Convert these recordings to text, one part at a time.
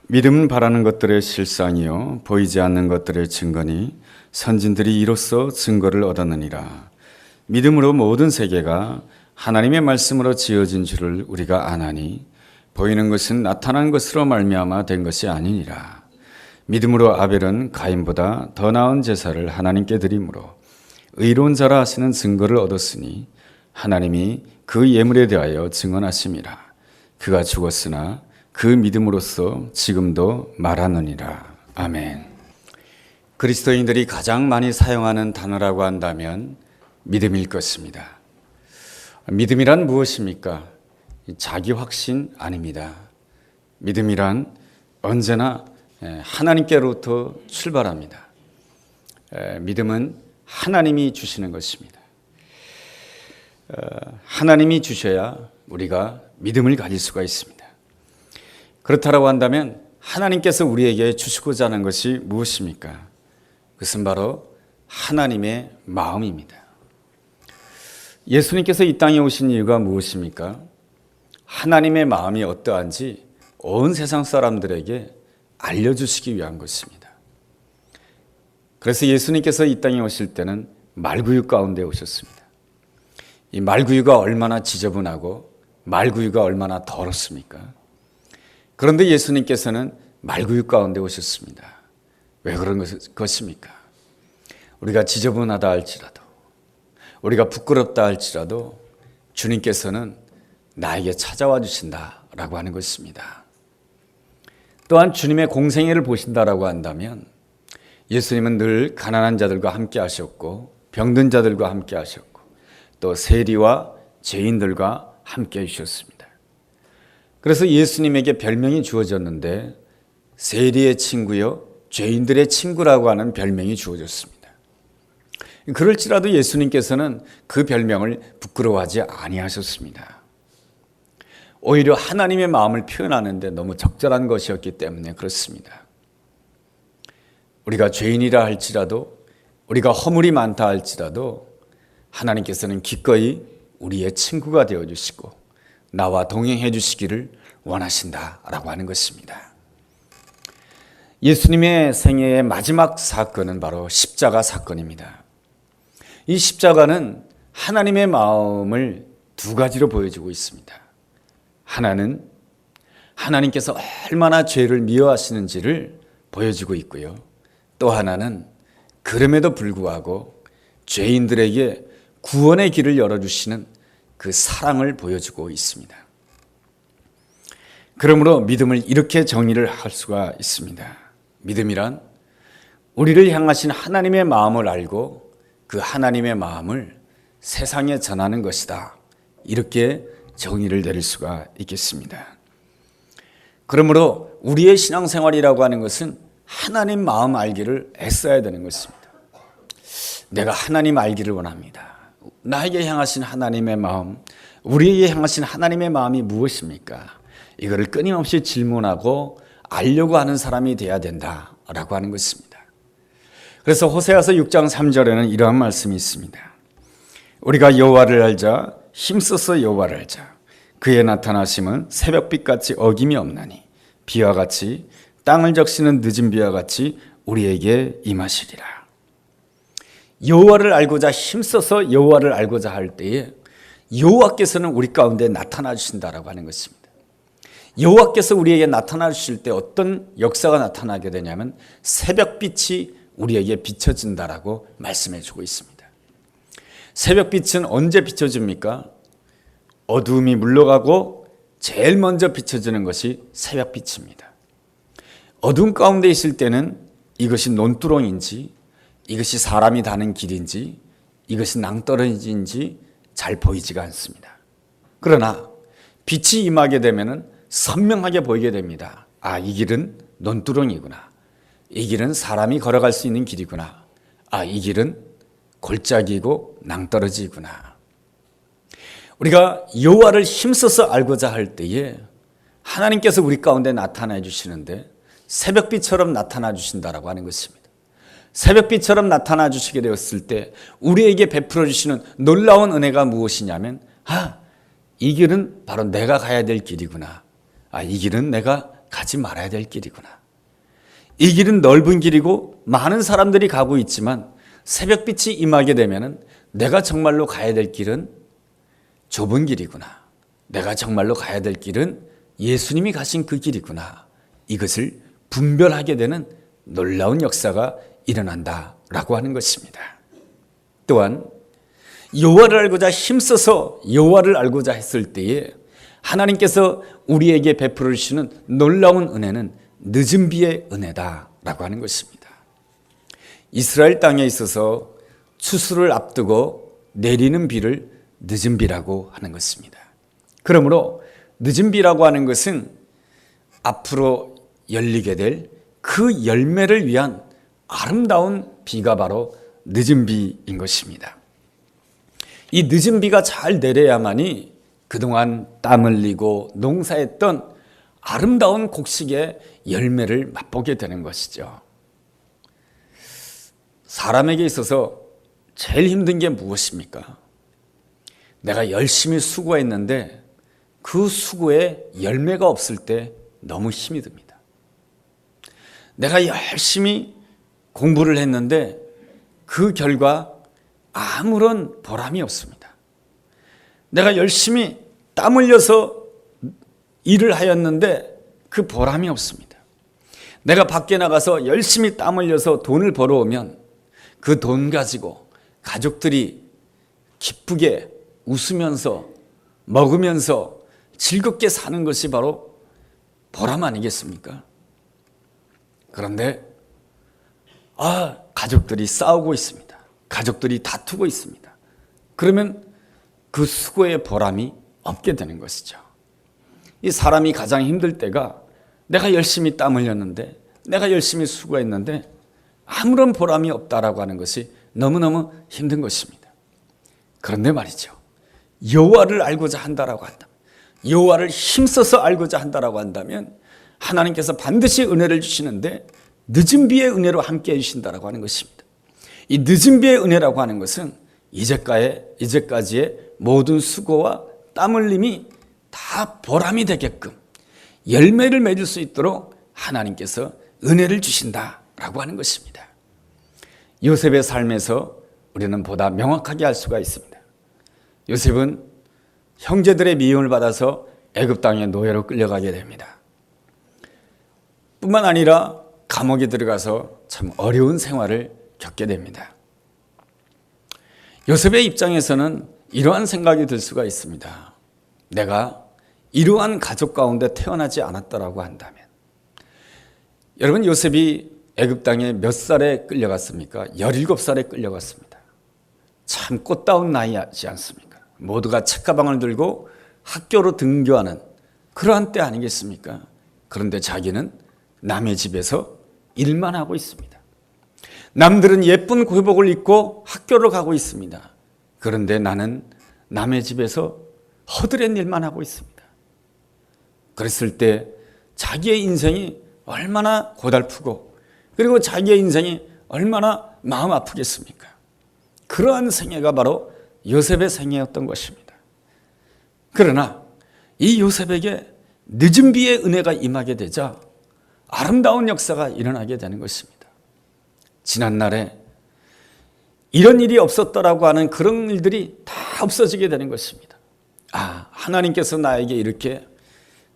믿음은 바라는 것들의 실상이요 보이지 않는 것들의 증거니 선진들이 이로써 증거를 얻었느니라. 믿음으로 모든 세계가 하나님의 말씀으로 지어진 줄을 우리가 아나니 보이는 것은 나타난 것으로 말미암아 된 것이 아니니라. 믿음으로 아벨은 가인보다 더 나은 제사를 하나님께 드림으로 의로운 자라 하시는 증거를 얻었으니 하나님이 그 예물에 대하여 증언하심이라. 그가 죽었으나 그 믿음으로써 지금도 말하느니라. 아멘. 그리스도인들이 가장 많이 사용하는 단어라고 한다면 믿음일 것입니다. 믿음이란 무엇입니까? 자기 확신 아닙니다. 믿음이란 언제나 하나님께로부터 출발합니다. 믿음은 하나님이 주시는 것입니다. 하나님이 주셔야 우리가 믿음을 가질 수가 있습니다. 그렇다고 한다면 하나님께서 우리에게 주시고자 하는 것이 무엇입니까? 그것은 바로 하나님의 마음입니다. 예수님께서 이 땅에 오신 이유가 무엇입니까? 하나님의 마음이 어떠한지 온 세상 사람들에게 알려주시기 위한 것입니다. 그래서 예수님께서 이 땅에 오실 때는 말구유 가운데 오셨습니다. 이 말구유가 얼마나 지저분하고 말구유가 얼마나 더럽습니까? 그런데 예수님께서는 말구유 가운데 오셨습니다. 왜 그런 것입니까? 우리가 지저분하다 할지라도, 우리가 부끄럽다 할지라도 주님께서는 나에게 찾아와 주신다라고 하는 것입니다. 또한 주님의 공생애를 보신다라고 한다면 예수님은 늘 가난한 자들과 함께 하셨고 병든 자들과 함께 하셨고 또 세리와 죄인들과 함께 해주셨습니다. 그래서 예수님에게 별명이 주어졌는데 세리의 친구요 죄인들의 친구라고 하는 별명이 주어졌습니다. 그럴지라도 예수님께서는 그 별명을 부끄러워하지 아니하셨습니다. 오히려 하나님의 마음을 표현하는데 너무 적절한 것이었기 때문에 그렇습니다. 우리가 죄인이라 할지라도 우리가 허물이 많다 할지라도 하나님께서는 기꺼이 우리의 친구가 되어주시고 나와 동행해 주시기를 원하신다라고 하는 것입니다. 예수님의 생애의 마지막 사건은 바로 십자가 사건입니다. 이 십자가는 하나님의 마음을 두 가지로 보여주고 있습니다. 하나는 하나님께서 얼마나 죄를 미워하시는지를 보여주고 있고요. 또 하나는 그럼에도 불구하고 죄인들에게 구원의 길을 열어주시는 그 사랑을 보여주고 있습니다. 그러므로 믿음을 이렇게 정의를 할 수가 있습니다. 믿음이란 우리를 향하신 하나님의 마음을 알고 그 하나님의 마음을 세상에 전하는 것이다. 이렇게 정의를 내릴 수가 있겠습니다. 그러므로 우리의 신앙생활이라고 하는 것은 하나님 마음 알기를 애써야 되는 것입니다. 내가 하나님 알기를 원합니다. 나에게 향하신 하나님의 마음, 우리에게 향하신 하나님의 마음이 무엇입니까? 이거를 끊임없이 질문하고 알려고 하는 사람이 돼야 된다라고 하는 것입니다. 그래서 호세아서 6장 3절에는 이러한 말씀이 있습니다. 우리가 여호와를 알자, 힘써서 여호와를 알자. 그의 나타나심은 새벽빛같이 어김이 없나니 비와 같이 땅을 적시는 늦은 비와 같이 우리에게 임하시리라. 여호와를 알고자 힘써서 여호와를 알고자 할 때에 여호와께서는 우리 가운데 나타나 주신다라고 하는 것입니다. 여호와께서 우리에게 나타나 주실 때 어떤 역사가 나타나게 되냐면 새벽빛이 우리에게 비춰진다라고 말씀해 주고 있습니다. 새벽빛은 언제 비춰집니까? 어두움이 물러가고 제일 먼저 비춰지는 것이 새벽빛입니다. 어두움 가운데 있을 때는 이것이 논두렁인지 이것이 사람이 다는 길인지 이것이 낭떠러지인지 잘 보이지가 않습니다. 그러나 빛이 임하게 되면 선명하게 보이게 됩니다. 아, 이 길은 논두렁이구나. 이 길은 사람이 걸어갈 수 있는 길이구나. 아, 이 길은 골짜기고 낭떠러지구나. 우리가 여호와를 힘써서 알고자 할 때에 하나님께서 우리 가운데 나타나 주시는데 새벽빛처럼 나타나 주신다라고 하는 것입니다. 새벽빛처럼 나타나 주시게 되었을 때 우리에게 베풀어 주시는 놀라운 은혜가 무엇이냐면 이 길은 바로 내가 가야 될 길이구나. 이 길은 내가 가지 말아야 될 길이구나. 이 길은 넓은 길이고 많은 사람들이 가고 있지만 새벽빛이 임하게 되면 내가 정말로 가야 될 길은 좁은 길이구나. 내가 정말로 가야 될 길은 예수님이 가신 그 길이구나. 이것을 분별하게 되는 놀라운 역사가 일어난다라고 하는 것입니다. 또한 여호와를 알고자 힘써서 여호와를 알고자 했을 때에 하나님께서 우리에게 베풀어 주시는 놀라운 은혜는 늦은 비의 은혜다라고 하는 것입니다. 이스라엘 땅에 있어서 추수를 앞두고 내리는 비를 늦은 비라고 하는 것입니다. 그러므로 늦은 비라고 하는 것은 앞으로 열리게 될 그 열매를 위한 아름다운 비가 바로 늦은 비인 것입니다. 이 늦은 비가 잘 내려야만이 그동안 땀 흘리고 농사했던 아름다운 곡식의 열매를 맛보게 되는 것이죠. 사람에게 있어서 제일 힘든 게 무엇입니까? 내가 열심히 수고했는데 그 수고에 열매가 없을 때 너무 힘이 듭니다. 내가 열심히 공부를 했는데 그 결과 아무런 보람이 없습니다. 내가 열심히 땀 흘려서 일을 하였는데 그 보람이 없습니다. 내가 밖에 나가서 열심히 땀 흘려서 돈을 벌어오면 그 돈 가지고 가족들이 기쁘게 웃으면서 먹으면서 즐겁게 사는 것이 바로 보람 아니겠습니까? 그런데 가족들이 싸우고 있습니다. 가족들이 다투고 있습니다. 그러면 그 수고의 보람이 없게 되는 것이죠. 이 사람이 가장 힘들 때가 내가 열심히 땀 흘렸는데 내가 열심히 수고했는데 아무런 보람이 없다라고 하는 것이 너무너무 힘든 것입니다. 그런데 말이죠. 여호와를 알고자 한다라고 한다. 여호와를 힘써서 알고자 한다라고 한다면 하나님께서 반드시 은혜를 주시는데 늦은 비의 은혜로 함께 해주신다라고 하는 것입니다. 이 늦은 비의 은혜라고 하는 것은 이제까지의 모든 수고와 땀 흘림이 다 보람이 되게끔 열매를 맺을 수 있도록 하나님께서 은혜를 주신다라고 하는 것입니다. 요셉의 삶에서 우리는 보다 명확하게 알 수가 있습니다. 요셉은 형제들의 미움을 받아서 애굽 땅의 노예로 끌려가게 됩니다. 뿐만 아니라 감옥에 들어가서 참 어려운 생활을 겪게 됩니다. 요셉의 입장에서는 이러한 생각이 들 수가 있습니다. 내가 이러한 가족 가운데 태어나지 않았다라고 한다면, 여러분, 요셉이 애굽 땅에 몇 살에 끌려갔습니까? 17살에 끌려갔습니다. 참 꽃다운 나이지 않습니까? 모두가 책가방을 들고 학교로 등교하는 그러한 때 아니겠습니까? 그런데 자기는 남의 집에서 일만 하고 있습니다. 남들은 예쁜 교복을 입고 학교를 가고 있습니다. 그런데 나는 남의 집에서 허드렛 일만 하고 있습니다. 그랬을 때 자기의 인생이 얼마나 고달프고 그리고 자기의 인생이 얼마나 마음 아프겠습니까? 그러한 생애가 바로 요셉의 생애였던 것입니다. 그러나 이 요셉에게 늦은 비의 은혜가 임하게 되자 아름다운 역사가 일어나게 되는 것입니다. 지난날에 이런 일이 없었더라고 하는 그런 일들이 다 없어지게 되는 것입니다. 하나님께서 나에게 이렇게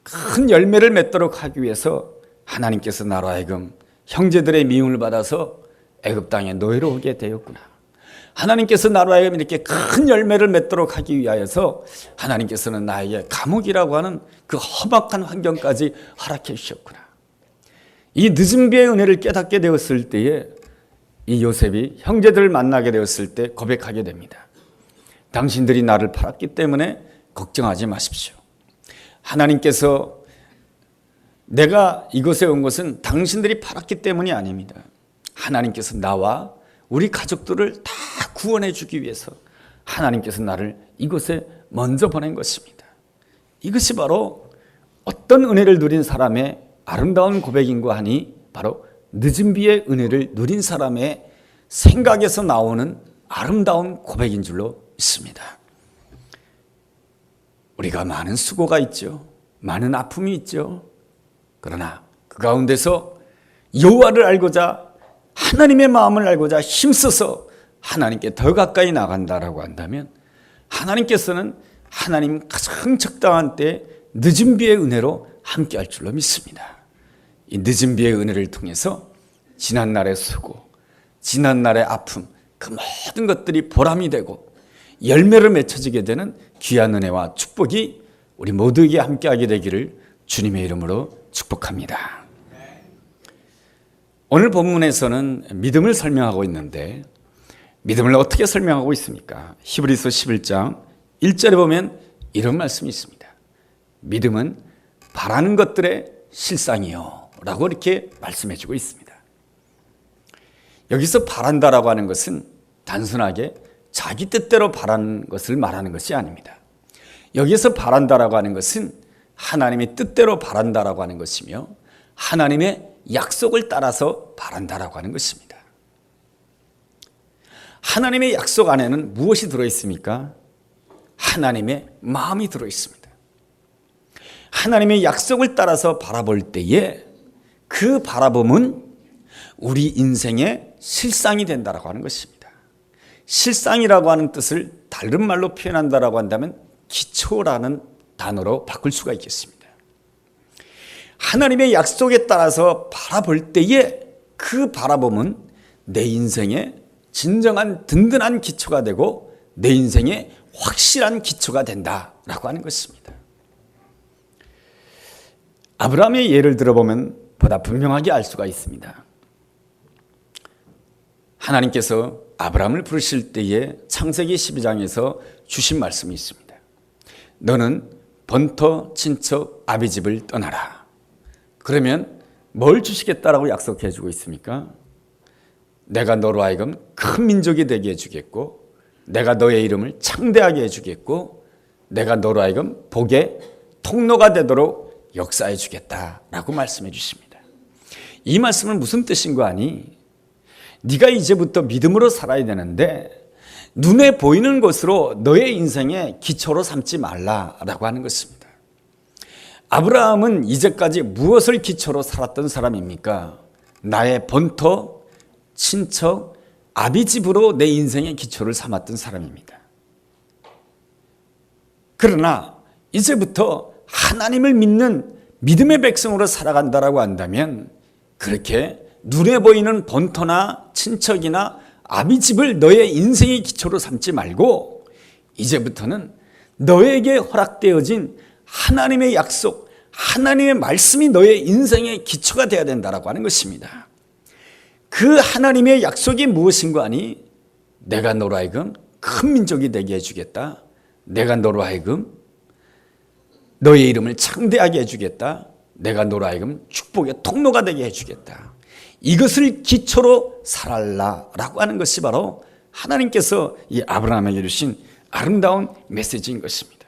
큰 열매를 맺도록 하기 위해서 하나님께서 나로 하여금 형제들의 미움을 받아서 애굽 땅에 노예로 오게 되었구나. 하나님께서 나로 하여금 이렇게 큰 열매를 맺도록 하기 위하여서 하나님께서는 나에게 감옥이라고 하는 그 험악한 환경까지 허락해 주셨구나. 이 늦은 비의 은혜를 깨닫게 되었을 때에 이 요셉이 형제들을 만나게 되었을 때 고백하게 됩니다. 당신들이 나를 팔았기 때문에 걱정하지 마십시오. 하나님께서 내가 이곳에 온 것은 당신들이 팔았기 때문이 아닙니다. 하나님께서 나와 우리 가족들을 다 구원해 주기 위해서 하나님께서 나를 이곳에 먼저 보낸 것입니다. 이것이 바로 어떤 은혜를 누린 사람의 아름다운 고백인가 하니 바로 늦은 비의 은혜를 누린 사람의 생각에서 나오는 아름다운 고백인 줄로 믿습니다. 우리가 많은 수고가 있죠. 많은 아픔이 있죠. 그러나 그 가운데서 여호와를 알고자, 하나님의 마음을 알고자 힘써서 하나님께 더 가까이 나간다라고 한다면 하나님께서는 하나님 가장 적당한 때 늦은 비의 은혜로 함께할 줄로 믿습니다. 이 늦은 비의 은혜를 통해서 지난날의 수고, 지난날의 아픔, 그 모든 것들이 보람이 되고 열매를 맺혀지게 되는 귀한 은혜와 축복이 우리 모두에게 함께하게 되기를 주님의 이름으로 축복합니다. 오늘 본문에서는 믿음을 설명하고 있는데 믿음을 어떻게 설명하고 있습니까? 히브리서 11장 1절에 보면 이런 말씀이 있습니다. 믿음은 바라는 것들의 실상이요 라고 이렇게 말씀해 주고 있습니다. 여기서 바란다라고 하는 것은 단순하게 자기 뜻대로 바라는 것을 말하는 것이 아닙니다. 여기서 바란다라고 하는 것은 하나님의 뜻대로 바란다라고 하는 것이며 하나님의 약속을 따라서 바란다라고 하는 것입니다. 하나님의 약속 안에는 무엇이 들어있습니까? 하나님의 마음이 들어있습니다. 하나님의 약속을 따라서 바라볼 때에 그 바라봄은 우리 인생의 실상이 된다라고 하는 것입니다. 실상이라고 하는 뜻을 다른 말로 표현한다라고 한다면 기초라는 단어로 바꿀 수가 있겠습니다. 하나님의 약속에 따라서 바라볼 때에 그 바라봄은 내 인생의 진정한 든든한 기초가 되고 내 인생의 확실한 기초가 된다라고 하는 것입니다. 아브라함의 예를 들어보면 보다 분명하게 알 수가 있습니다. 하나님께서 아브라함을 부르실 때에 창세기 12장에서 주신 말씀이 있습니다. 너는 번터 친척 아비 집을 떠나라. 그러면 뭘 주시겠다라고 약속해 주고 있습니까? 내가 너로 하여금 큰 민족이 되게 해주겠고 내가 너의 이름을 창대하게 해주겠고 내가 너로 하여금 복의 통로가 되도록 역사해 주겠다라고 말씀해 주십니다. 이 말씀은 무슨 뜻인 거 아니? 네가 이제부터 믿음으로 살아야 되는데 눈에 보이는 것으로 너의 인생의 기초로 삼지 말라라고 하는 것입니다. 아브라함은 이제까지 무엇을 기초로 살았던 사람입니까? 나의 번터, 친척, 아비집으로 내 인생의 기초를 삼았던 사람입니다. 그러나 이제부터 하나님을 믿는 믿음의 백성으로 살아간다라고 한다면 그렇게 눈에 보이는 번터나 친척이나 아비집을 너의 인생의 기초로 삼지 말고 이제부터는 너에게 허락되어진 하나님의 약속, 하나님의 말씀이 너의 인생의 기초가 되어야 된다라고 하는 것입니다. 그 하나님의 약속이 무엇인가 하니 내가 너로 하여금 큰 민족이 되게 해주겠다. 내가 너로 하여금 너의 이름을 창대하게 해주겠다. 내가 너로 하여금 축복의 통로가 되게 해주겠다. 이것을 기초로 살아라라고 하는 것이 바로 하나님께서 이 아브라함에게 주신 아름다운 메시지인 것입니다.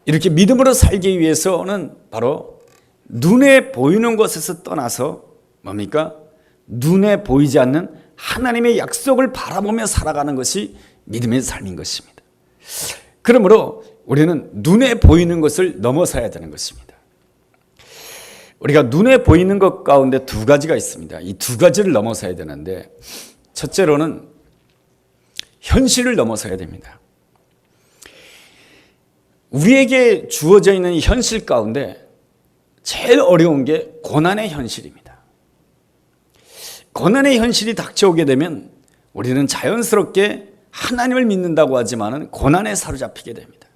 이렇게 믿음으로 살기 위해서는 바로 눈에 보이는 것에서 떠나서 뭡니까? 눈에 보이지 않는 하나님의 약속을 바라보며 살아가는 것이 믿음의 삶인 것입니다. 그러므로 우리는 눈에 보이는 것을 넘어서야 되는 것입니다. 우리가 눈에 보이는 것 가운데 두 가지가 있습니다. 이 두 가지를 넘어서야 되는데 첫째로는 현실을 넘어서야 됩니다. 우리에게 주어져 있는 현실 가운데 제일 어려운 게 고난의 현실입니다. 고난의 현실이 닥쳐오게 되면 우리는 자연스럽게 하나님을 믿는다고 하지만 고난에 사로잡히게 됩니다.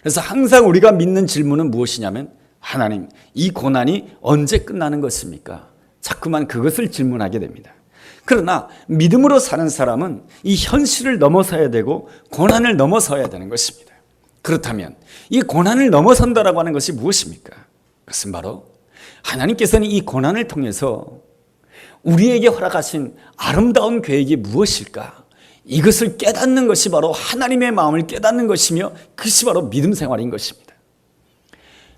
그래서 항상 우리가 믿는 질문은 무엇이냐면 하나님, 이 고난이 언제 끝나는 것입니까? 자꾸만 그것을 질문하게 됩니다. 그러나 믿음으로 사는 사람은 이 현실을 넘어서야 되고 고난을 넘어서야 되는 것입니다. 그렇다면 이 고난을 넘어선다라고 하는 것이 무엇입니까? 그것은 바로 하나님께서는 이 고난을 통해서 우리에게 허락하신 아름다운 계획이 무엇일까? 이것을 깨닫는 것이 바로 하나님의 마음을 깨닫는 것이며 그것이 바로 믿음 생활인 것입니다.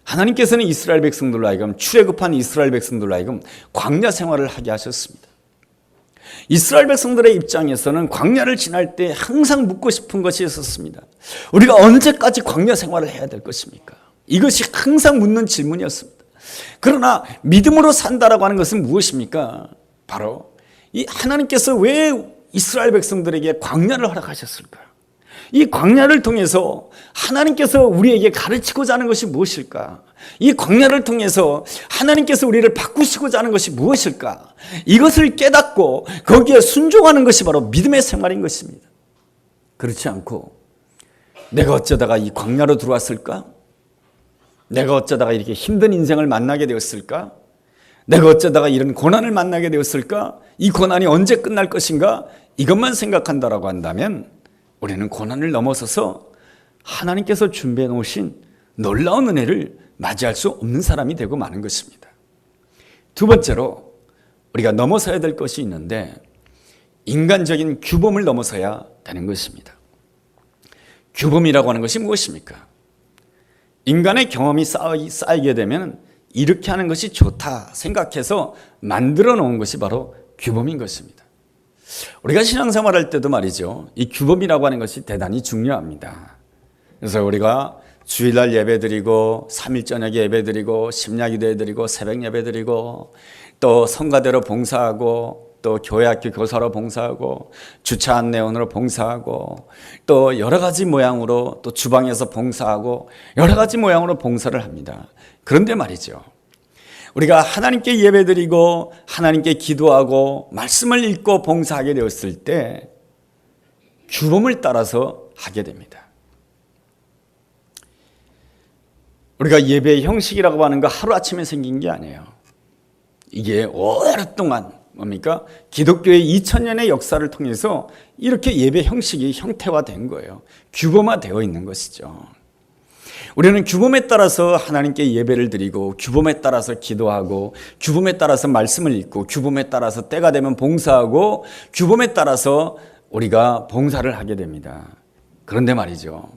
하나님께서는 이스라엘 백성들로 하여금 출애굽한 이스라엘 백성들로 하여금 광야 생활을 하게 하셨습니다. 이스라엘 백성들의 입장에서는 광야를 지날 때 항상 묻고 싶은 것이 있었습니다. 우리가 언제까지 광야 생활을 해야 될 것입니까? 이것이 항상 묻는 질문이었습니다. 그러나 믿음으로 산다라고 하는 것은 무엇입니까? 바로 이 하나님께서 왜 이스라엘 백성들에게 광야를 허락하셨을까? 이 광야를 통해서 하나님께서 우리에게 가르치고자 하는 것이 무엇일까? 이 광야를 통해서 하나님께서 우리를 바꾸시고자 하는 것이 무엇일까? 이것을 깨닫고 거기에 순종하는 것이 바로 믿음의 생활인 것입니다. 그렇지 않고 내가 어쩌다가 이 광야로 들어왔을까? 내가 어쩌다가 이렇게 힘든 인생을 만나게 되었을까? 내가 어쩌다가 이런 고난을 만나게 되었을까? 이 고난이 언제 끝날 것인가? 이것만 생각한다라고 한다면 우리는 고난을 넘어서서 하나님께서 준비해 놓으신 놀라운 은혜를 맞이할 수 없는 사람이 되고 마는 것입니다. 두 번째로 우리가 넘어서야 될 것이 있는데 인간적인 규범을 넘어서야 되는 것입니다. 규범이라고 하는 것이 무엇입니까? 인간의 경험이 쌓이게 되면 이렇게 하는 것이 좋다 생각해서 만들어 놓은 것이 바로 규범인 것입니다. 우리가 신앙생활할 때도 말이죠. 이 규범이라고 하는 것이 대단히 중요합니다. 그래서 우리가 주일날 예배드리고 3일 저녁에 예배드리고 심야기도해드리고 새벽 예배드리고 또 성가대로 봉사하고 또 교회학교 교사로 봉사하고 주차 안내원으로 봉사하고 또 여러 가지 모양으로 또 주방에서 봉사하고 여러 가지 모양으로 봉사를 합니다. 그런데 말이죠. 우리가 하나님께 예배드리고 하나님께 기도하고 말씀을 읽고 봉사하게 되었을 때 규범을 따라서 하게 됩니다. 우리가 예배의 형식이라고 하는 거 하루아침에 생긴 게 아니에요. 이게 오랫동안 뭡니까? 기독교의 2000년의 역사를 통해서 이렇게 예배 형식이 형태화된 거예요. 규범화되어 있는 것이죠. 우리는 규범에 따라서 하나님께 예배를 드리고 규범에 따라서 기도하고 규범에 따라서 말씀을 읽고 규범에 따라서 때가 되면 봉사하고 규범에 따라서 우리가 봉사를 하게 됩니다. 그런데 말이죠.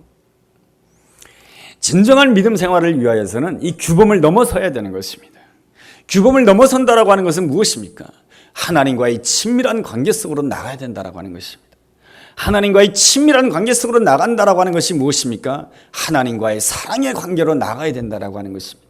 진정한 믿음 생활을 위하여서는 이 규범을 넘어서야 되는 것입니다. 규범을 넘어선다라고 하는 것은 무엇입니까? 하나님과의 친밀한 관계 속으로 나가야 된다라고 하는 것입니다. 하나님과의 친밀한 관계 속으로 나간다라고 하는 것이 무엇입니까? 하나님과의 사랑의 관계로 나가야 된다라고 하는 것입니다.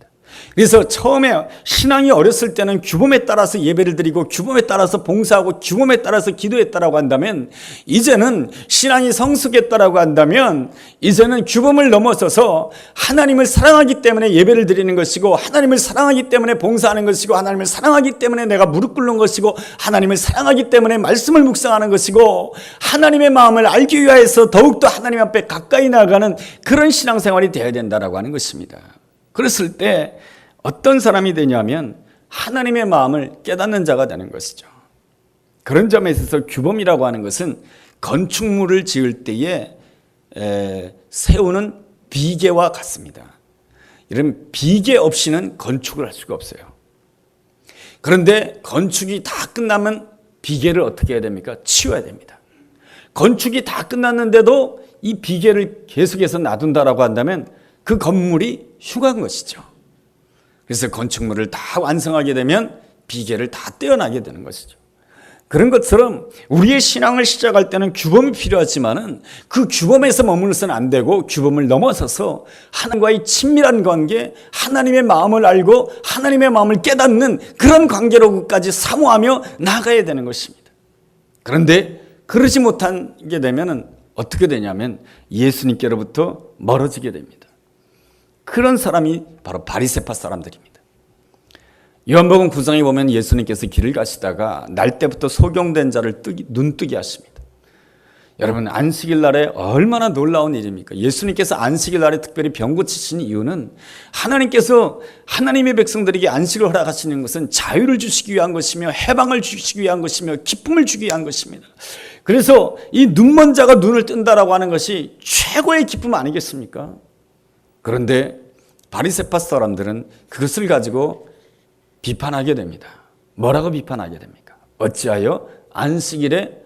그래서 처음에 신앙이 어렸을 때는 규범에 따라서 예배를 드리고 규범에 따라서 봉사하고 규범에 따라서 기도했다라고 한다면 이제는 신앙이 성숙했다라고 한다면 이제는 규범을 넘어서서 하나님을 사랑하기 때문에 예배를 드리는 것이고 하나님을 사랑하기 때문에 봉사하는 것이고 하나님을 사랑하기 때문에 내가 무릎 꿇는 것이고 하나님을 사랑하기 때문에 말씀을 묵상하는 것이고 하나님의 마음을 알기 위하여서 더욱더 하나님 앞에 가까이 나아가는 그런 신앙생활이 되어야 된다라고 하는 것입니다. 그랬을 때 어떤 사람이 되냐면 하나님의 마음을 깨닫는 자가 되는 것이죠. 그런 점에 있어서 규범이라고 하는 것은 건축물을 지을 때에 세우는 비계와 같습니다. 이런 비계 없이는 건축을 할 수가 없어요. 그런데 건축이 다 끝나면 비계를 어떻게 해야 됩니까? 치워야 됩니다. 건축이 다 끝났는데도 이 비계를 계속해서 놔둔다라고 한다면 그 건물이 흉한 것이죠. 그래서 건축물을 다 완성하게 되면 비계를 다 떼어나게 되는 것이죠. 그런 것처럼 우리의 신앙을 시작할 때는 규범이 필요하지만은 그 규범에서 머물러서는 안 되고 규범을 넘어서서 하나님과의 친밀한 관계, 하나님의 마음을 알고 하나님의 마음을 깨닫는 그런 관계로까지 사모하며 나아가야 되는 것입니다. 그런데 그러지 못하게 되면은 어떻게 되냐면 예수님께로부터 멀어지게 됩니다. 그런 사람이 바로 바리새파 사람들입니다. 요한복음 9장에 보면 예수님께서 길을 가시다가 날 때부터 소경된 자를 눈뜨게 하십니다. 여러분 안식일 날에 얼마나 놀라운 일입니까? 예수님께서 안식일 날에 특별히 병 고치신 이유는 하나님께서 하나님의 백성들에게 안식을 허락하시는 것은 자유를 주시기 위한 것이며 해방을 주시기 위한 것이며 기쁨을 주기 위한 것입니다. 그래서 이 눈먼 자가 눈을 뜬다라고 하는 것이 최고의 기쁨 아니겠습니까? 그런데 바리새파 사람들은 그것을 가지고 비판하게 됩니다. 뭐라고 비판하게 됩니까? 어찌하여 안식일에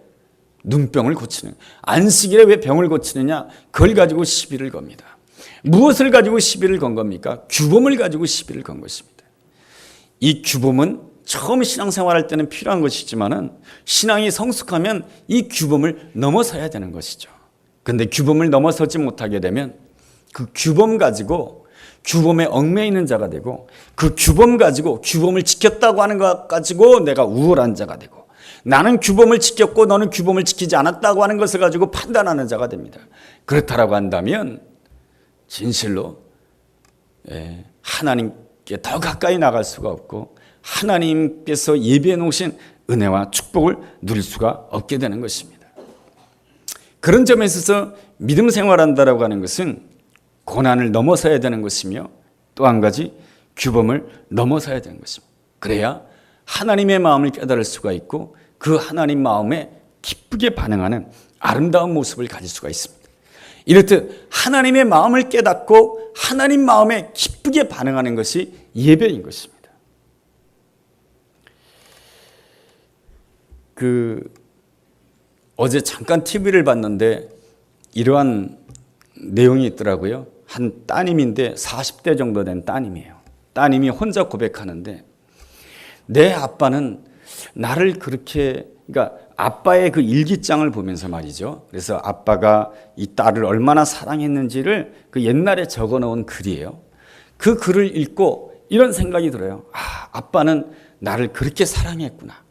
눈병을 고치는, 안식일에 왜 병을 고치느냐? 그걸 가지고 시비를 겁니다. 무엇을 가지고 시비를 건 겁니까? 규범을 가지고 시비를 건 것입니다. 이 규범은 처음 신앙생활할 때는 필요한 것이지만은 신앙이 성숙하면 이 규범을 넘어서야 되는 것이죠. 그런데 규범을 넘어서지 못하게 되면 그 규범 가지고 규범에 얽매여 있는 자가 되고, 그 규범 가지고 규범을 지켰다고 하는 것 가지고 내가 우월한 자가 되고, 나는 규범을 지켰고 너는 규범을 지키지 않았다고 하는 것을 가지고 판단하는 자가 됩니다. 그렇다라고 한다면 진실로 하나님께 더 가까이 나갈 수가 없고, 하나님께서 예비해 놓으신 은혜와 축복을 누릴 수가 없게 되는 것입니다. 그런 점에 있어서 믿음 생활한다라고 하는 것은 고난을 넘어서야 되는 것이며, 또 한 가지 규범을 넘어서야 되는 것입니다. 그래야 하나님의 마음을 깨달을 수가 있고, 그 하나님 마음에 기쁘게 반응하는 아름다운 모습을 가질 수가 있습니다. 이렇듯 하나님의 마음을 깨닫고 하나님 마음에 기쁘게 반응하는 것이 예배인 것입니다. 어제 잠깐 TV를 봤는데 이러한 내용이 있더라고요. 한 따님인데 40대 정도 된 따님이에요. 따님이 혼자 고백하는데, 내 아빠는 나를 그렇게, 그러니까 아빠의 그 일기장을 보면서 말이죠. 그래서 아빠가 이 딸을 얼마나 사랑했는지를 그 옛날에 적어 놓은 글이에요. 그 글을 읽고 이런 생각이 들어요. 아빠는 나를 그렇게 사랑했구나.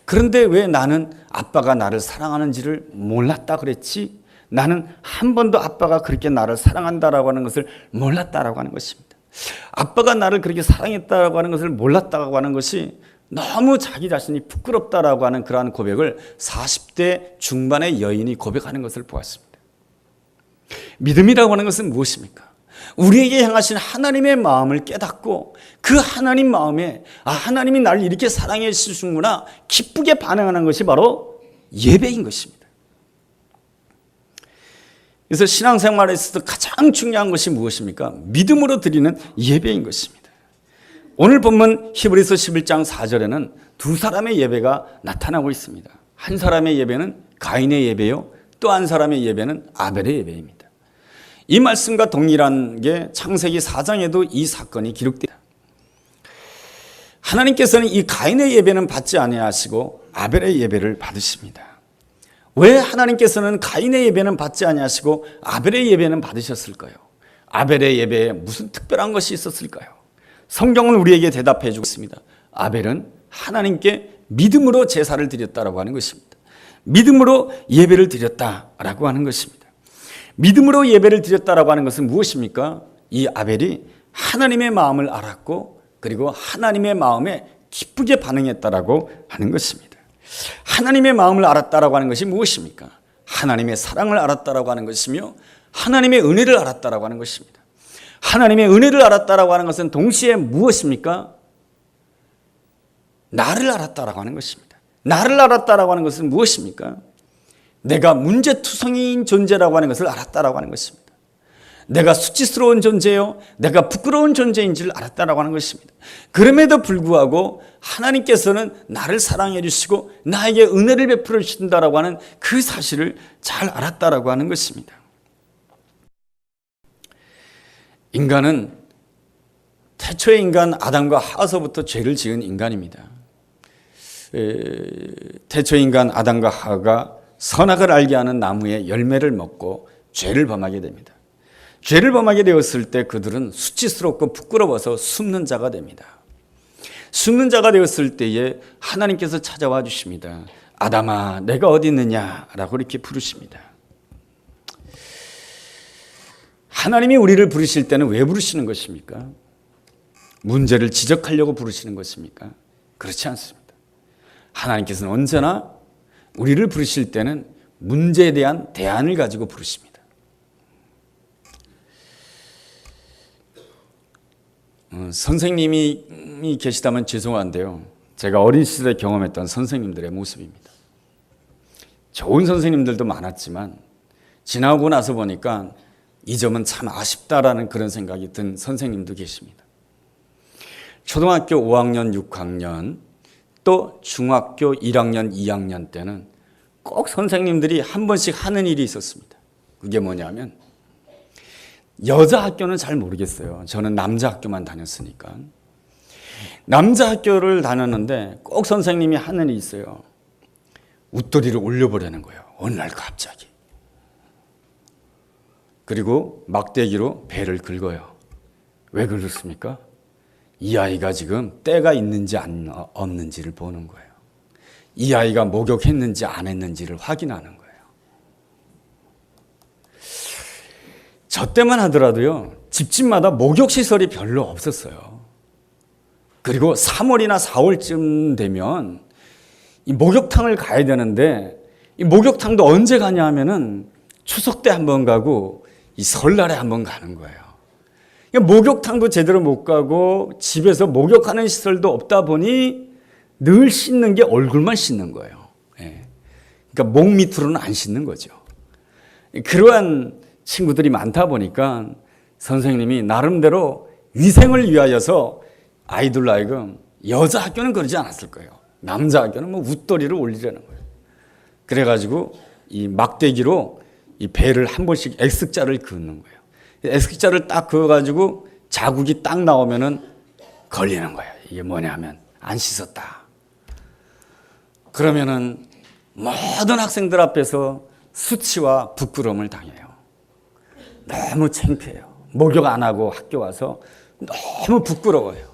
그런데 왜 나는 아빠가 나를 사랑하는지를 몰랐다 그랬지? 나는 한 번도 아빠가 그렇게 나를 사랑한다라고 하는 것을 몰랐다라고 하는 것입니다. 아빠가 나를 그렇게 사랑했다라고 하는 것을 몰랐다고 하는 것이 너무 자기 자신이 부끄럽다라고 하는 그러한 고백을 40대 중반의 여인이 고백하는 것을 보았습니다. 믿음이라고 하는 것은 무엇입니까? 우리에게 향하신 하나님의 마음을 깨닫고 그 하나님 마음에 하나님이 나를 이렇게 사랑해 주시는구나 기쁘게 반응하는 것이 바로 예배인 것입니다. 그래서 신앙생활에 있어서 가장 중요한 것이 무엇입니까? 믿음으로 드리는 예배인 것입니다. 오늘 본문 히브리서 11장 4절에는 두 사람의 예배가 나타나고 있습니다. 한 사람의 예배는 가인의 예배요, 또 한 사람의 예배는 아벨의 예배입니다. 이 말씀과 동일한 게 창세기 4장에도 이 사건이 기록됩니다. 하나님께서는 이 가인의 예배는 받지 아니하시고 아벨의 예배를 받으십니다. 왜 하나님께서는 가인의 예배는 받지 아니하시고 아벨의 예배는 받으셨을까요? 아벨의 예배에 무슨 특별한 것이 있었을까요? 성경은 우리에게 대답해 주고 있습니다. 아벨은 하나님께 믿음으로 제사를 드렸다라고 하는 것입니다. 믿음으로 예배를 드렸다라고 하는 것입니다. 믿음으로 예배를 드렸다라고 하는 것은 무엇입니까? 이 아벨이 하나님의 마음을 알았고, 그리고 하나님의 마음에 기쁘게 반응했다라고 하는 것입니다. 하나님의 마음을 알았다라고 하는 것이 무엇입니까? 하나님의 사랑을 알았다라고 하는 것이며, 하나님의 은혜를 알았다라고 하는 것입니다. 하나님의 은혜를 알았다라고 하는 것은 동시에 무엇입니까? 나를 알았다라고 하는 것입니다. 나를 알았다라고 하는 것은 무엇입니까? 내가 문제투성이인 존재라고 하는 것을 알았다라고 하는 것입니다. 내가 수치스러운 존재요, 내가 부끄러운 존재인지를 알았다라고 하는 것입니다. 그럼에도 불구하고 하나님께서는 나를 사랑해 주시고 나에게 은혜를 베풀어 주신다라고 하는 그 사실을 잘 알았다라고 하는 것입니다. 인간은 태초의 인간 아담과 하와서부터 죄를 지은 인간입니다. 태초의 인간 아담과 하와가 선악을 알게 하는 나무의 열매를 먹고 죄를 범하게 됩니다. 죄를 범하게 되었을 때 그들은 수치스럽고 부끄러워서 숨는 자가 됩니다. 숨는 자가 되었을 때에 하나님께서 찾아와 주십니다. 아담아, 내가 어디 있느냐라고 이렇게 부르십니다. 하나님이 우리를 부르실 때는 왜 부르시는 것입니까? 문제를 지적하려고 부르시는 것입니까? 그렇지 않습니다. 하나님께서는 언제나 우리를 부르실 때는 문제에 대한 대안을 가지고 부르십니다. 선생님이 계시다면 죄송한데요, 제가 어린 시절에 경험했던 선생님들의 모습입니다. 좋은 선생님들도 많았지만 지나고 나서 보니까 이 점은 참 아쉽다라는 그런 생각이 든 선생님도 계십니다. 초등학교 5학년, 6학년, 또 중학교 1학년, 2학년 때는 꼭 선생님들이 한 번씩 하는 일이 있었습니다. 그게 뭐냐면, 여자 학교는 잘 모르겠어요. 저는 남자 학교만 다녔으니까. 남자 학교를 다녔는데 꼭 선생님이 하는 일이 있어요. 웃도리를 올려보려는 거예요. 어느 날 갑자기. 그리고 막대기로 배를 긁어요. 왜 그렇습니까? 이 아이가 지금 때가 있는지 없는지를 보는 거예요. 이 아이가 목욕했는지 안 했는지를 확인하는 거예요. 저 때만 하더라도요, 집집마다 목욕시설이 별로 없었어요. 그리고 3월이나 4월쯤 되면 이 목욕탕을 가야 되는데, 이 목욕탕도 언제 가냐 하면은 추석 때 한번 가고 이 설날에 한번 가는 거예요. 그러니까 목욕탕도 제대로 못 가고 집에서 목욕하는 시설도 없다 보니 늘 씻는 게 얼굴만 씻는 거예요. 예. 그러니까 목 밑으로는 안 씻는 거죠. 그러한 친구들이 많다 보니까 선생님이 나름대로 위생을 위하여서 아이들로 하여금, 여자 학교는 그러지 않았을 거예요. 남자 학교는 뭐 웃도리를 올리려는 거예요. 그래가지고 이 막대기로 이 배를 한 번씩 X자를 그는 거예요. X자를 딱 그어가지고 자국이 딱 나오면은 걸리는 거예요. 이게 뭐냐면 안 씻었다. 그러면은 모든 학생들 앞에서 수치와 부끄러움을 당해요. 너무 창피해요. 목욕 안 하고 학교 와서 너무 부끄러워요.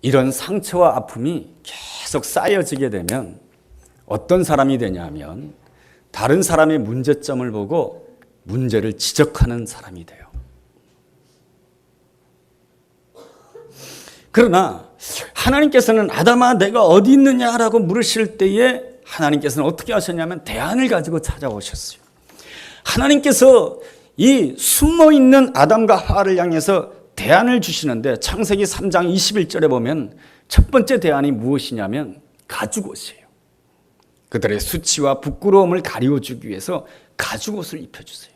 이런 상처와 아픔이 계속 쌓여지게 되면 어떤 사람이 되냐면 다른 사람의 문제점을 보고 문제를 지적하는 사람이 돼요. 그러나 하나님께서는 아담아 내가 어디 있느냐라고 물으실 때에 하나님께서는 어떻게 하셨냐면 대안을 가지고 찾아오셨어요. 하나님께서 이 숨어있는 아담과 하와를 향해서 대안을 주시는데 창세기 3장 21절에 보면 첫 번째 대안이 무엇이냐면 가죽옷이에요. 그들의 수치와 부끄러움을 가리워주기 위해서 가죽옷을 입혀주세요.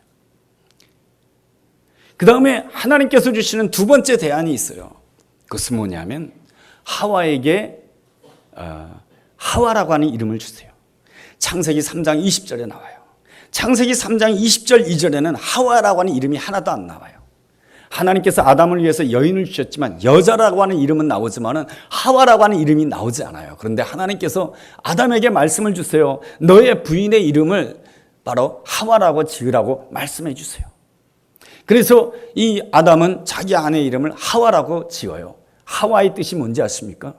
그 다음에 하나님께서 주시는 두 번째 대안이 있어요. 그것은 뭐냐면 하와에게 하와라고 하는 이름을 주세요. 창세기 3장 20절에 나와요. 창세기 3장 20절 2절에는 하와라고 하는 이름이 하나도 안 나와요. 하나님께서 아담을 위해서 여인을 주셨지만 여자라고 하는 이름은 나오지만은 하와라고 하는 이름이 나오지 않아요. 그런데 하나님께서 아담에게 말씀을 주세요. 너의 부인의 이름을 바로 하와라고 지으라고 말씀해 주세요. 그래서 이 아담은 자기 아내의 이름을 하와라고 지어요. 하와의 뜻이 뭔지 아십니까?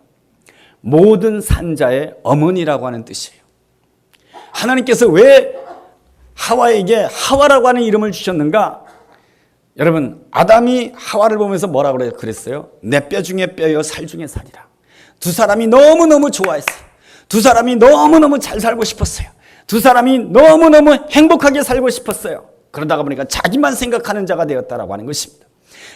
모든 산자의 어머니라고 하는 뜻이에요. 하나님께서 왜 하와에게 하와라고 하는 이름을 주셨는가? 여러분, 아담이 하와를 보면서 뭐라고 그랬어요? 내 뼈 중에 뼈요 살 중에 살이라. 두 사람이 너무너무 좋아했어요. 두 사람이 너무너무 잘 살고 싶었어요. 두 사람이 너무너무 행복하게 살고 싶었어요. 그러다가 보니까 자기만 생각하는 자가 되었다라고 하는 것입니다.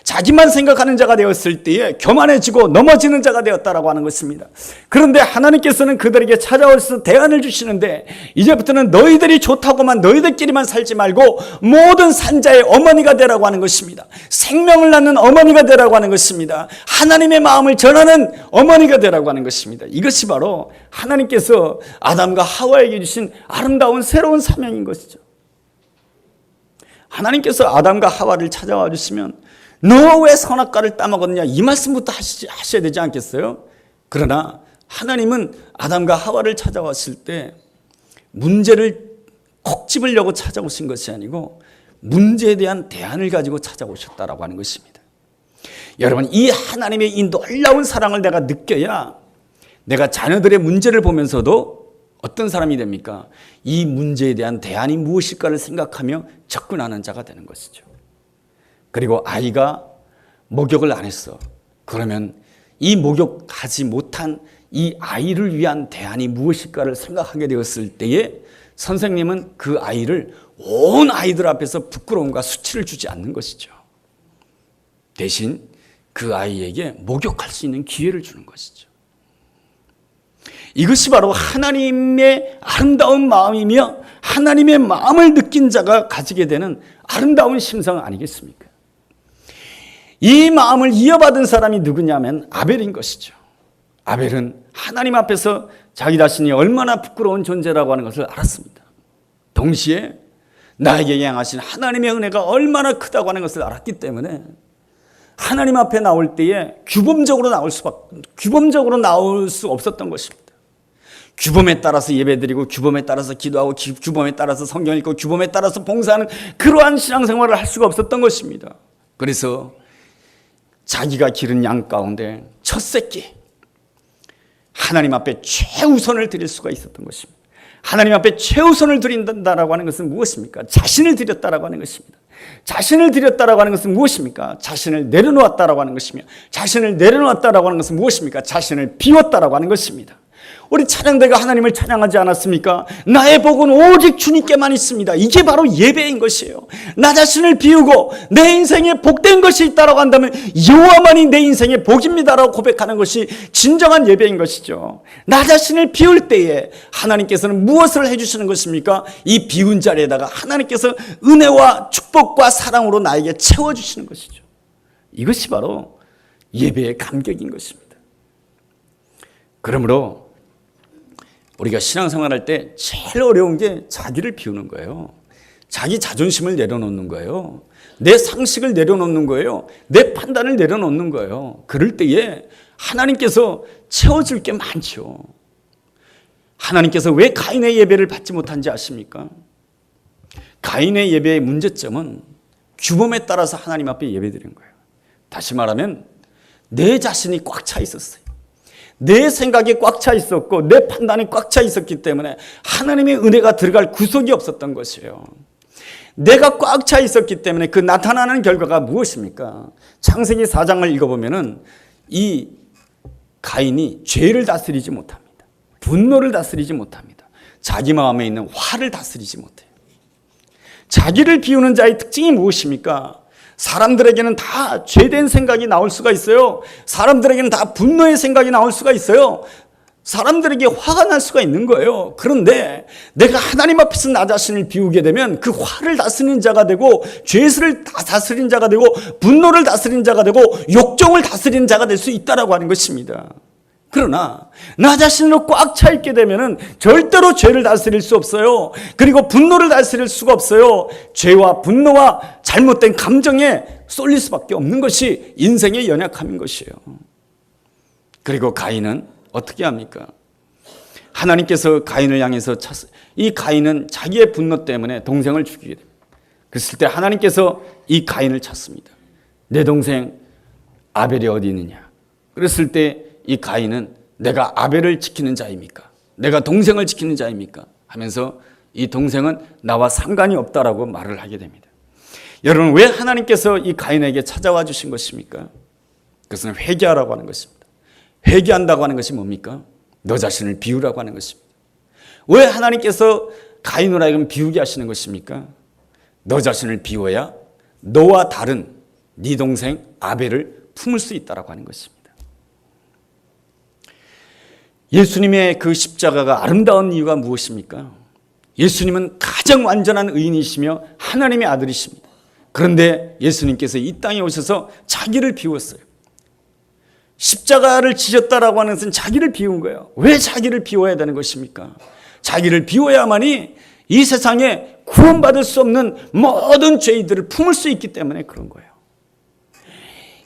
자기만 생각하는 자가 되었을 때에 교만해지고 넘어지는 자가 되었다라고 하는 것입니다. 그런데 하나님께서는 그들에게 찾아와서 대안을 주시는데 이제부터는 너희들이 좋다고만 너희들끼리만 살지 말고 모든 산자의 어머니가 되라고 하는 것입니다. 생명을 낳는 어머니가 되라고 하는 것입니다. 하나님의 마음을 전하는 어머니가 되라고 하는 것입니다. 이것이 바로 하나님께서 아담과 하와에게 주신 아름다운 새로운 사명인 것이죠. 하나님께서 아담과 하와를 찾아와 주시면 너 왜 선악과를 따먹었냐 이 말씀부터 하셔야 되지 않겠어요? 그러나 하나님은 아담과 하와를 찾아왔을 때 문제를 콕 집으려고 찾아오신 것이 아니고 문제에 대한 대안을 가지고 찾아오셨다라고 하는 것입니다. 여러분, 이 하나님의 이 놀라운 사랑을 내가 느껴야 내가 자녀들의 문제를 보면서도 어떤 사람이 됩니까? 이 문제에 대한 대안이 무엇일까를 생각하며 접근하는 자가 되는 것이죠. 그리고 아이가 목욕을 안 했어. 그러면 이 목욕하지 못한 이 아이를 위한 대안이 무엇일까를 생각하게 되었을 때에 선생님은 그 아이를 온 아이들 앞에서 부끄러움과 수치를 주지 않는 것이죠. 대신 그 아이에게 목욕할 수 있는 기회를 주는 것이죠. 이것이 바로 하나님의 아름다운 마음이며 하나님의 마음을 느낀 자가 가지게 되는 아름다운 심성 아니겠습니까? 이 마음을 이어받은 사람이 누구냐면 아벨인 것이죠. 아벨은 하나님 앞에서 자기 자신이 얼마나 부끄러운 존재라고 하는 것을 알았습니다. 동시에 나에게 행하신 하나님의 은혜가 얼마나 크다고 하는 것을 알았기 때문에 하나님 앞에 나올 때에 규범적으로 나올 수 없었던 것입니다. 규범에 따라서 예배드리고 규범에 따라서 기도하고 규범에 따라서 성경 읽고 규범에 따라서 봉사하는 그러한 신앙생활을 할 수가 없었던 것입니다. 그래서 자기가 기른 양 가운데 첫 새끼 하나님 앞에 최우선을 드릴 수가 있었던 것입니다. 하나님 앞에 최우선을 드린다라고 하는 것은 무엇입니까? 자신을 드렸다라고 하는 것입니다. 자신을 드렸다라고 하는 것은 무엇입니까? 자신을 내려놓았다라고 하는 것이며, 자신을 내려놓았다라고 하는 것은 무엇입니까? 자신을 비웠다라고 하는 것입니다. 우리 찬양대가 하나님을 찬양하지 않았습니까? 나의 복은 오직 주님께만 있습니다. 이게 바로 예배인 것이에요. 나 자신을 비우고 내 인생에 복된 것이 있다라고 한다면 여호와만이 내 인생의 복입니다라고 고백하는 것이 진정한 예배인 것이죠. 나 자신을 비울 때에 하나님께서는 무엇을 해주시는 것입니까? 이 비운 자리에다가 하나님께서 은혜와 축복과 사랑으로 나에게 채워주시는 것이죠. 이것이 바로 예배의 감격인 것입니다. 그러므로 우리가 신앙생활할 때 제일 어려운 게 자기를 비우는 거예요. 자기 자존심을 내려놓는 거예요. 내 상식을 내려놓는 거예요. 내 판단을 내려놓는 거예요. 그럴 때에 하나님께서 채워줄 게 많죠. 하나님께서 왜 가인의 예배를 받지 못한지 아십니까? 가인의 예배의 문제점은 규범에 따라서 하나님 앞에 예배드린 거예요. 다시 말하면 내 자신이 꽉 차 있었어요. 내 생각이 꽉 차 있었고 내 판단이 꽉 차 있었기 때문에 하나님의 은혜가 들어갈 구석이 없었던 것이에요. 내가 꽉 차 있었기 때문에 그 나타나는 결과가 무엇입니까? 창세기 4장을 읽어보면은 이 가인이 죄를 다스리지 못합니다. 분노를 다스리지 못합니다. 자기 마음에 있는 화를 다스리지 못해요. 자기를 비우는 자의 특징이 무엇입니까? 사람들에게는 다 죄된 생각이 나올 수가 있어요. 사람들에게는 다 분노의 생각이 나올 수가 있어요. 사람들에게 화가 날 수가 있는 거예요. 그런데 내가 하나님 앞에서 나 자신을 비우게 되면 그 화를 다스리는 자가 되고 죄를 다스리는 자가 되고 분노를 다스리는 자가 되고 욕정을 다스리는 자가 될 수 있다라고 하는 것입니다. 그러나 나 자신으로 꽉 차 있게 되면은 절대로 죄를 다스릴 수 없어요. 그리고 분노를 다스릴 수가 없어요. 죄와 분노와 잘못된 감정에 쏠릴 수밖에 없는 것이 인생의 연약함인 것이에요. 그리고 가인은 어떻게 합니까? 하나님께서 가인을 향해서 이 가인은 자기의 분노 때문에 동생을 죽이게 됩니다. 그랬을 때 하나님께서 이 가인을 찾습니다. 내 동생 아벨이 어디 있느냐? 그랬을 때 이 가인은 내가 아벨을 지키는 자입니까? 내가 동생을 지키는 자입니까? 하면서 이 동생은 나와 상관이 없다라고 말을 하게 됩니다. 여러분, 왜 하나님께서 이 가인에게 찾아와 주신 것입니까? 그것은 회개하라고 하는 것입니다. 회개한다고 하는 것이 뭡니까? 너 자신을 비우라고 하는 것입니다. 왜 하나님께서 가인으로 하여금 비우게 하시는 것입니까? 너 자신을 비워야 너와 다른 네 동생 아벨을 품을 수 있다라고 하는 것입니다. 예수님의 그 십자가가 아름다운 이유가 무엇입니까? 예수님은 가장 완전한 의인이시며 하나님의 아들이십니다. 그런데 예수님께서 이 땅에 오셔서 자기를 비웠어요. 십자가를 지셨다라고 하는 것은 자기를 비운 거예요. 왜 자기를 비워야 되는 것입니까? 자기를 비워야만이 이 세상에 구원받을 수 없는 모든 죄인들을 품을 수 있기 때문에 그런 거예요.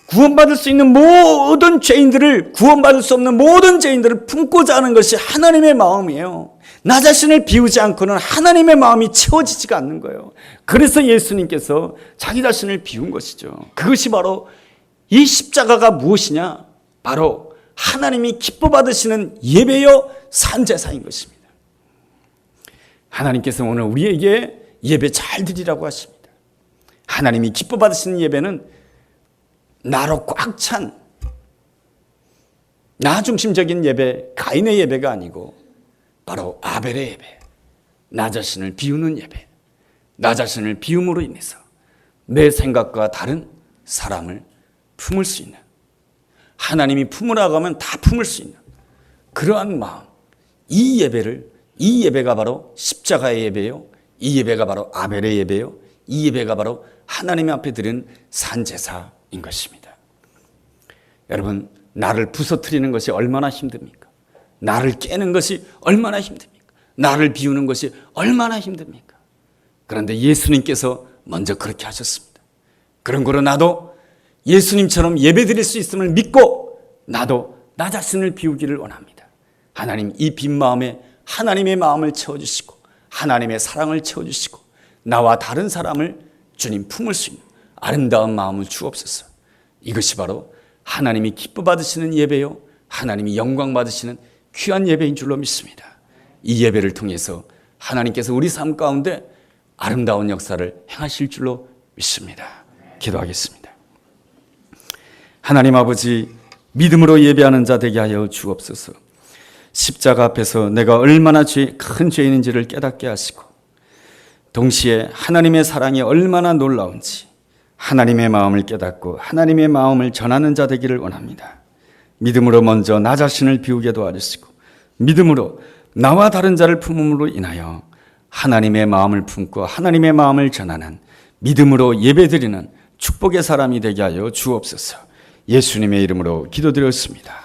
구원받을 수 있는 모든 죄인들을, 구원받을 수 없는 모든 죄인들을 품고자 하는 것이 하나님의 마음이에요. 나 자신을 비우지 않고는 하나님의 마음이 채워지지가 않는 거예요. 그래서 예수님께서 자기 자신을 비운 것이죠. 그것이 바로 이 십자가가 무엇이냐? 바로 하나님이 기뻐 받으시는 예배요 산제사인 것입니다. 하나님께서 오늘 우리에게 예배 잘 드리라고 하십니다. 하나님이 기뻐 받으시는 예배는 나로 꽉 찬 나 중심적인 예배, 가인의 예배가 아니고 바로 아벨의 예배, 나 자신을 비우는 예배, 나 자신을 비움으로 인해서 내 생각과 다른 사람을 품을 수 있는, 하나님이 품으라고 하면 다 품을 수 있는 그러한 마음, 이 예배가 바로 십자가의 예배요, 이 예배가 바로 아벨의 예배요, 이 예배가 바로 하나님 앞에 드리는 산제사인 것입니다. 여러분, 나를 부서뜨리는 것이 얼마나 힘듭니까? 나를 깨는 것이 얼마나 힘듭니까? 나를 비우는 것이 얼마나 힘듭니까? 그런데 예수님께서 먼저 그렇게 하셨습니다. 그런 거로 나도 예수님처럼 예배 드릴 수 있음을 믿고 나도 나 자신을 비우기를 원합니다. 하나님 이 빈 마음에 하나님의 마음을 채워주시고 하나님의 사랑을 채워주시고 나와 다른 사람을 주님 품을 수 있는 아름다운 마음을 주옵소서. 이것이 바로 하나님이 기뻐 받으시는 예배요 하나님이 영광 받으시는 귀한 예배인 줄로 믿습니다. 이 예배를 통해서 하나님께서 우리 삶 가운데 아름다운 역사를 행하실 줄로 믿습니다. 기도하겠습니다. 하나님 아버지, 믿음으로 예배하는 자 되게 하여 주옵소서. 십자가 앞에서 내가 얼마나 큰 죄인인지를 깨닫게 하시고 동시에 하나님의 사랑이 얼마나 놀라운지 하나님의 마음을 깨닫고 하나님의 마음을 전하는 자 되기를 원합니다. 믿음으로 먼저 나 자신을 비우게 도와주시고 믿음으로 나와 다른 자를 품음으로 인하여 하나님의 마음을 품고 하나님의 마음을 전하는 믿음으로 예배드리는 축복의 사람이 되게 하여 주옵소서. 예수님의 이름으로 기도드렸습니다.